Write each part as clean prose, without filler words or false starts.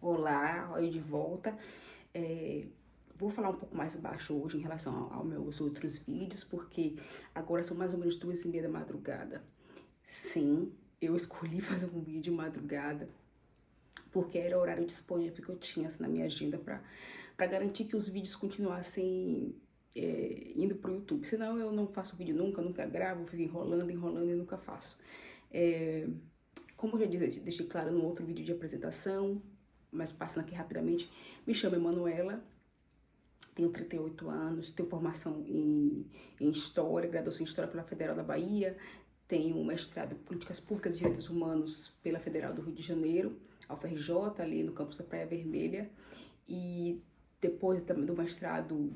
Olá, olha eu de volta. Vou falar um pouco mais baixo hoje em relação aos meus outros vídeos, porque agora são mais ou menos 2h30 da madrugada. Sim, eu escolhi fazer um vídeo de madrugada, porque era o horário disponível que eu tinha assim, na minha agenda para garantir que os vídeos continuassem indo pro YouTube. Senão eu não faço vídeo nunca gravo, fico enrolando e nunca faço. Como eu já deixei claro no outro vídeo de apresentação, mas passando aqui rapidamente, me chamo Emanuela, tenho 38 anos, tenho formação em História, graduação em História pela Federal da Bahia, tenho mestrado em Políticas Públicas e Direitos Humanos pela Federal do Rio de Janeiro, a UFRJ, ali no campus da Praia Vermelha, e depois do mestrado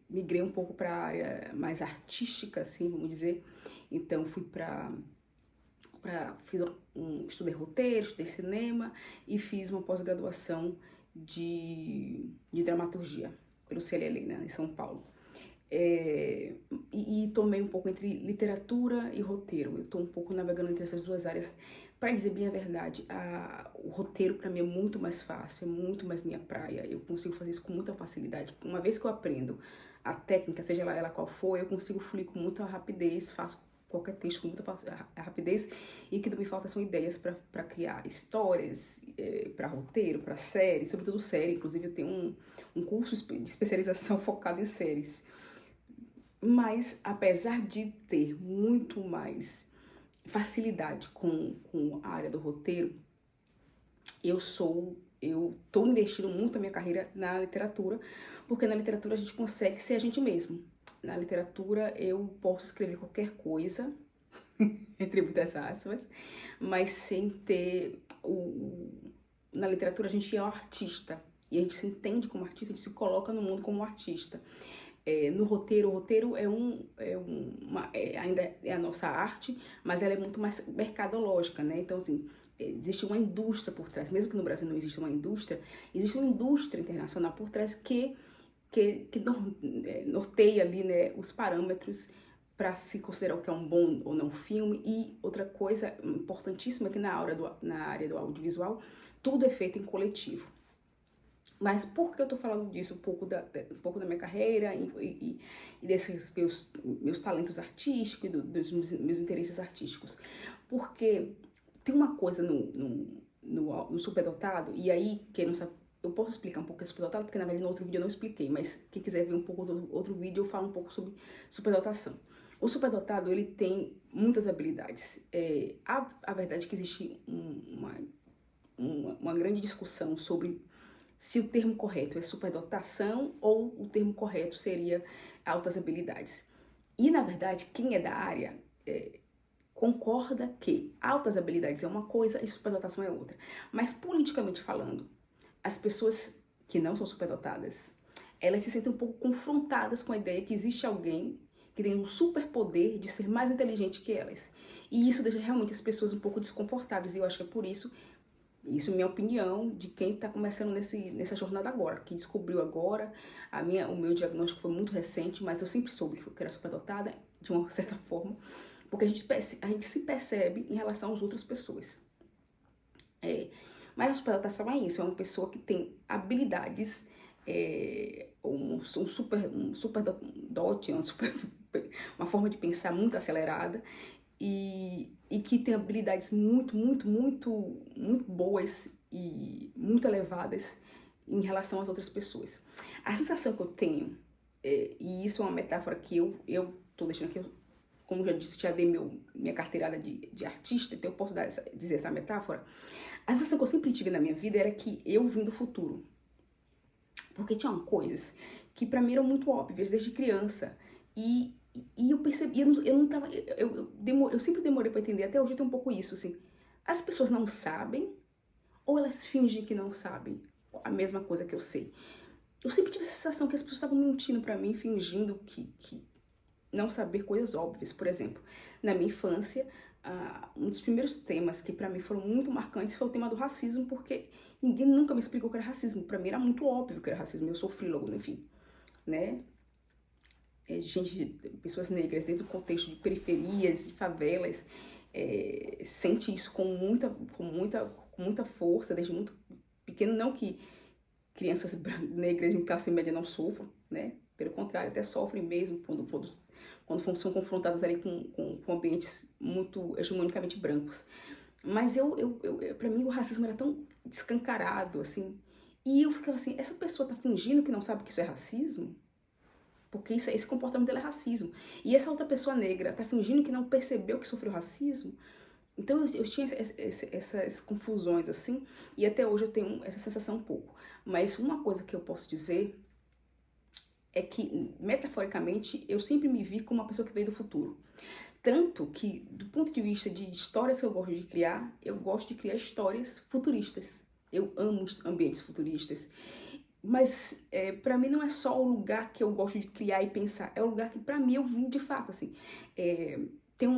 migrei um pouco para a área mais artística, assim, vamos dizer, então estudei roteiro, estudei cinema e fiz uma pós-graduação de dramaturgia pelo CLL, né, em São Paulo. E tomei um pouco entre literatura e roteiro. Eu estou um pouco navegando entre essas duas áreas. Para dizer bem a verdade, o roteiro para mim é muito mais fácil, é muito mais minha praia. Eu consigo fazer isso com muita facilidade. Uma vez que eu aprendo a técnica, seja ela qual for, eu consigo fluir com muita rapidez, faço qualquer texto com muita rapidez, e o que não me falta são ideias para criar histórias, para roteiro, para série, sobretudo série. Inclusive eu tenho um curso de especialização focado em séries. Mas apesar de ter muito mais facilidade com a área do roteiro, eu tô investindo muito a minha carreira na literatura, porque na literatura a gente consegue ser a gente mesmo. Na literatura eu posso escrever qualquer coisa, entre muitas aspas, mas sem ter na literatura a gente é um artista, e a gente se entende como artista, a gente se coloca no mundo como um artista. No roteiro, o roteiro ainda é a nossa arte, mas ela é muito mais mercadológica, né? Então, assim, existe uma indústria por trás, mesmo que no Brasil não exista uma indústria, existe uma indústria internacional por trás que norteia ali, né, os parâmetros para se considerar o que é um bom ou não filme. E outra coisa importantíssima é que na área do audiovisual, tudo é feito em coletivo. Mas por que eu tô falando disso? Um pouco da minha carreira e desses meus talentos artísticos e dos meus interesses artísticos. Porque tem uma coisa no superdotado, e aí, quem não sabe, eu posso explicar um pouco o que é superdotado, porque na verdade no outro vídeo eu não expliquei, mas quem quiser ver um pouco do outro vídeo, eu falo um pouco sobre superdotação. O superdotado, ele tem muitas habilidades. A verdade é que existe uma grande discussão sobre se o termo correto é superdotação ou o termo correto seria altas habilidades. E, na verdade, quem é da área concorda que altas habilidades é uma coisa e superdotação é outra. Mas, politicamente falando, as pessoas que não são superdotadas, elas se sentem um pouco confrontadas com a ideia que existe alguém que tem um superpoder de ser mais inteligente que elas. E isso deixa realmente as pessoas um pouco desconfortáveis, e eu acho que é por isso é minha opinião de quem está começando nessa jornada agora, que descobriu agora. O meu diagnóstico foi muito recente, mas eu sempre soube que eu era superdotada, de uma certa forma, porque a gente se percebe em relação às outras pessoas. Mas a superdotação é isso, é uma pessoa que tem habilidades, um super dote, uma forma de pensar muito acelerada, e que tem habilidades muito boas e muito elevadas em relação às outras pessoas. A sensação que eu tenho, e isso é uma metáfora que eu tô deixando aqui, como já disse, já dei minha carteirada de artista, então eu posso dizer essa metáfora. A sensação que eu sempre tive na minha vida era que eu vim do futuro. Porque tinham coisas que pra mim eram muito óbvias desde criança. E eu percebi, eu sempre demorei pra entender, até hoje tem um pouco isso, assim. As pessoas não sabem, ou elas fingem que não sabem a mesma coisa que eu sei. Eu sempre tive a sensação que as pessoas estavam mentindo pra mim, fingindo que não saber coisas óbvias. Por exemplo, na minha infância, um dos primeiros temas que pra mim foram muito marcantes foi o tema do racismo, porque ninguém nunca me explicou o que era racismo. Pra mim era muito óbvio que era racismo, eu sofri logo, enfim, né? Pessoas negras dentro do contexto de periferias e favelas, sente isso com muita força desde muito pequeno, não que crianças negras em classe média não sofram, né? Pelo contrário, até sofrem mesmo quando são confrontadas ali com ambientes muito hegemonicamente brancos. Mas pra mim o racismo era tão descancarado, assim, e eu ficava assim, essa pessoa tá fingindo que não sabe que isso é racismo? Porque esse comportamento dela é racismo. E essa outra pessoa negra tá fingindo que não percebeu que sofreu racismo? Então eu tinha essas confusões assim, e até hoje eu tenho essa sensação um pouco. Mas uma coisa que eu posso dizer é que, metaforicamente, eu sempre me vi como uma pessoa que veio do futuro. Tanto que, do ponto de vista de histórias que eu gosto de criar, eu gosto de criar histórias futuristas. Eu amo os ambientes futuristas. Mas para mim não é só o lugar que eu gosto de criar e pensar, é o lugar que para mim eu vim de fato, assim. Tem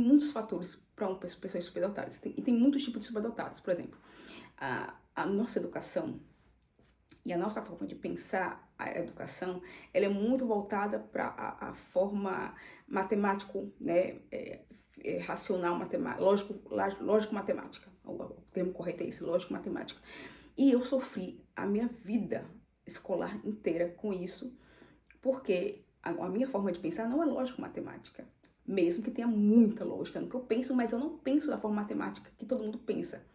muitos fatores para pessoas superdotadas, e tem muitos tipos de superdotados. Por exemplo, a nossa educação e a nossa forma de pensar a educação, ela é muito voltada para a forma matemático, né, racional matemática, lógico matemática, o termo correto é esse, lógico matemática. E eu sofri a minha vida escolar inteira com isso, porque a minha forma de pensar não é lógico matemática, mesmo que tenha muita lógica no que eu penso, mas eu não penso da forma matemática que todo mundo pensa.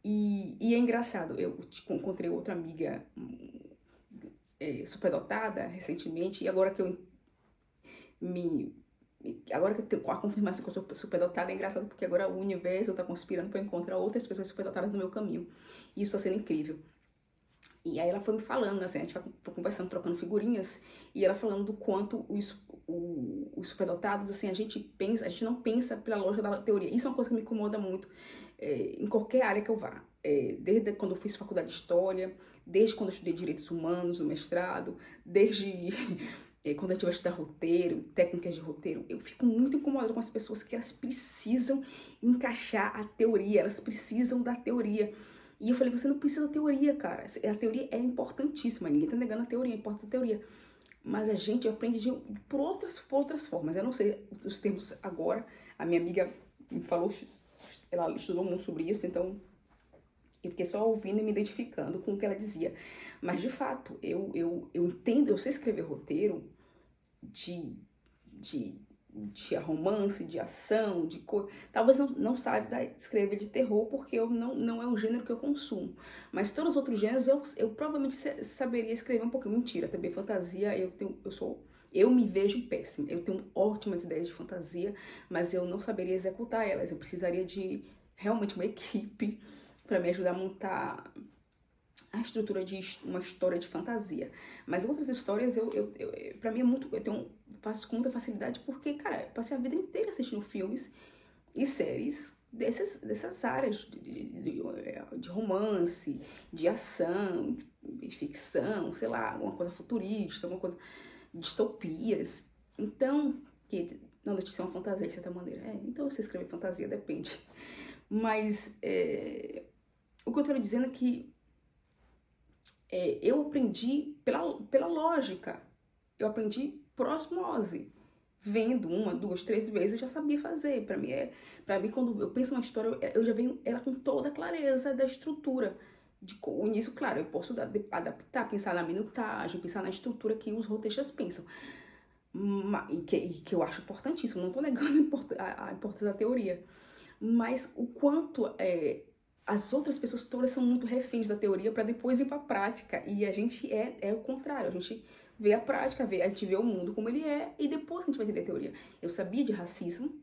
E é engraçado, eu encontrei outra amiga superdotada recentemente, e agora que eu agora que eu tenho a confirmação que eu sou superdotada, é engraçado porque agora o universo tá conspirando para eu encontrar outras pessoas superdotadas no meu caminho. E isso tá sendo incrível. E aí ela foi me falando, assim, a gente foi conversando, trocando figurinhas, e ela falando do quanto os superdotados, assim, a gente não pensa pela lógica da teoria. Isso é uma coisa que me incomoda muito em qualquer área que eu vá. Desde quando eu fiz faculdade de História, desde quando eu estudei Direitos Humanos no mestrado, desde quando eu tive a estudar roteiro, técnicas de roteiro, eu fico muito incomodada com as pessoas que elas precisam encaixar a teoria, elas precisam da teoria. E eu falei, você não precisa da teoria, cara. A teoria é importantíssima, ninguém tá negando a teoria, a importância da teoria. Mas a gente aprende por outras formas. Eu não sei os termos agora. A minha amiga me falou, ela estudou muito sobre isso, então eu fiquei só ouvindo e me identificando com o que ela dizia. Mas, de fato, eu entendo, eu sei escrever roteiro de romance, de ação, de coisa. Talvez não saiba escrever de terror, porque não é o gênero que eu consumo. Mas todos os outros gêneros eu provavelmente saberia escrever um pouquinho. Mentira, também fantasia, eu me vejo péssima. Eu tenho ótimas ideias de fantasia, mas eu não saberia executar elas. Eu precisaria de realmente uma equipe para me ajudar a montar a estrutura de uma história de fantasia. Mas outras histórias, pra mim é muito. Faço com muita facilidade porque, cara, eu passei a vida inteira assistindo filmes e séries dessas áreas de romance, de ação, de ficção, sei lá, alguma coisa futurista, alguma coisa. Distopias. Então, que não deixa de ser uma fantasia de certa maneira. Então você escrever fantasia, depende. Mas o que eu tô dizendo é que eu aprendi pela lógica. Eu aprendi por osmose. Vendo uma, duas, três vezes, eu já sabia fazer. Pra mim, quando eu penso uma história, eu já venho ela com toda a clareza da estrutura. O início, claro, eu posso adaptar, pensar na minutagem, pensar na estrutura que os roteiristas pensam. E que eu acho importantíssimo, não tô negando a importância da teoria. Mas o quanto as outras pessoas todas são muito reféns da teoria para depois ir para a prática. E a gente é o contrário, a gente vê a prática, a gente vê o mundo como ele é e depois a gente vai entender a teoria. Eu sabia de racismo,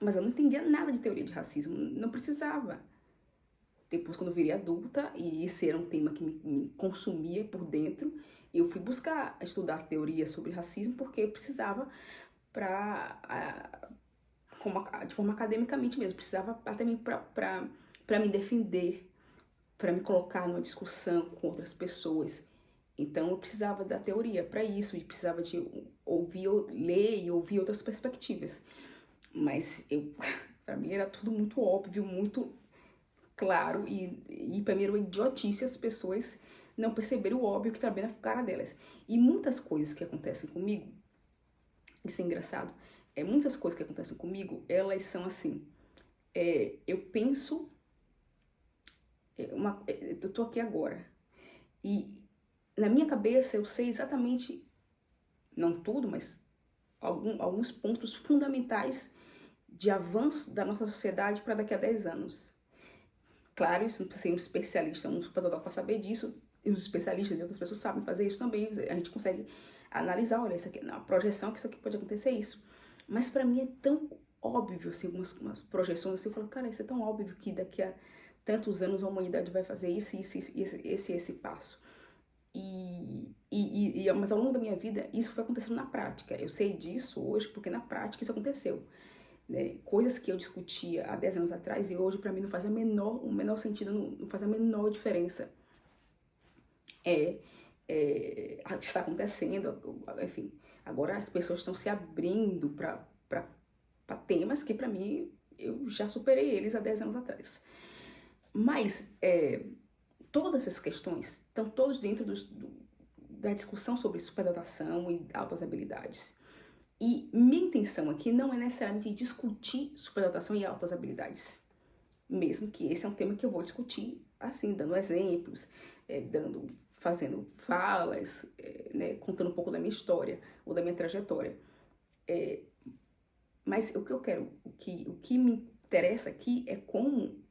mas eu não entendia nada de teoria de racismo, não precisava. Depois, quando eu virei adulta, e esse era um tema que me consumia por dentro, eu fui buscar estudar teoria sobre racismo porque eu precisava de forma academicamente mesmo, precisava até mesmo para me defender, para me colocar numa discussão com outras pessoas. Então eu precisava da teoria para isso, e precisava de ler e ouvir outras perspectivas. Mas para mim era tudo muito óbvio, muito claro, e para mim era uma idiotice as pessoas não perceberem o óbvio que tá bem na cara delas. E muitas coisas que acontecem comigo, isso é engraçado, muitas coisas que acontecem comigo, elas são assim, eu penso eu tô aqui agora. E na minha cabeça eu sei exatamente, não tudo, mas alguns pontos fundamentais de avanço da nossa sociedade para daqui a 10 anos. Claro, isso não precisa ser um especialista, um superdotado para saber disso, e os especialistas e outras pessoas sabem fazer isso também, a gente consegue analisar, olha, isso aqui, na projeção que isso aqui pode acontecer isso. Mas para mim é tão óbvio, assim, umas projeções assim, eu falo, cara, isso é tão óbvio que daqui a tantos anos a humanidade vai fazer isso, esse passo. Mas ao longo da minha vida, isso foi acontecendo na prática. Eu sei disso hoje porque na prática isso aconteceu. Né? Coisas que eu discutia há 10 anos atrás e hoje para mim não faz o menor sentido, não faz a menor diferença. Está acontecendo, enfim. Agora as pessoas estão se abrindo para temas que para mim eu já superei eles há 10 anos atrás. Mas todas essas questões estão todos dentro da discussão sobre superdotação e altas habilidades. E minha intenção aqui não é necessariamente discutir superdotação e altas habilidades, mesmo que esse é um tema que eu vou discutir, assim, dando exemplos, fazendo falas, né, contando um pouco da minha história ou da minha trajetória. Mas o que eu quero, o que me interessa aqui é como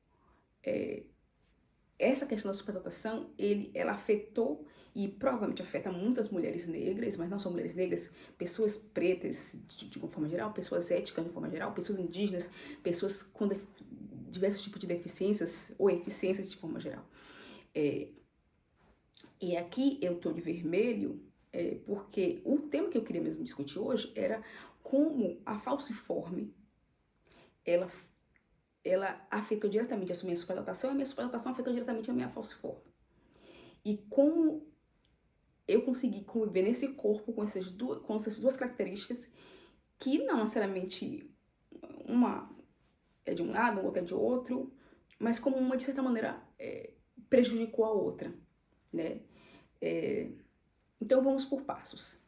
essa questão da superdotação, ela afetou e provavelmente afeta muitas mulheres negras, mas não só mulheres negras, pessoas pretas de uma forma geral, pessoas étnicas de uma forma geral, pessoas indígenas, pessoas com diversos tipos de deficiências ou eficiências de forma geral. E aqui eu tô de vermelho porque o tema que eu queria mesmo discutir hoje era como a falciforme, ela afetou diretamente a minha superdotação e a minha superdotação afetou diretamente a minha falciforme. E como eu consegui conviver nesse corpo com essas duas características que não necessariamente uma é de um lado, outra é de outro, mas como uma, de certa maneira, prejudicou a outra, né? Então vamos por passos.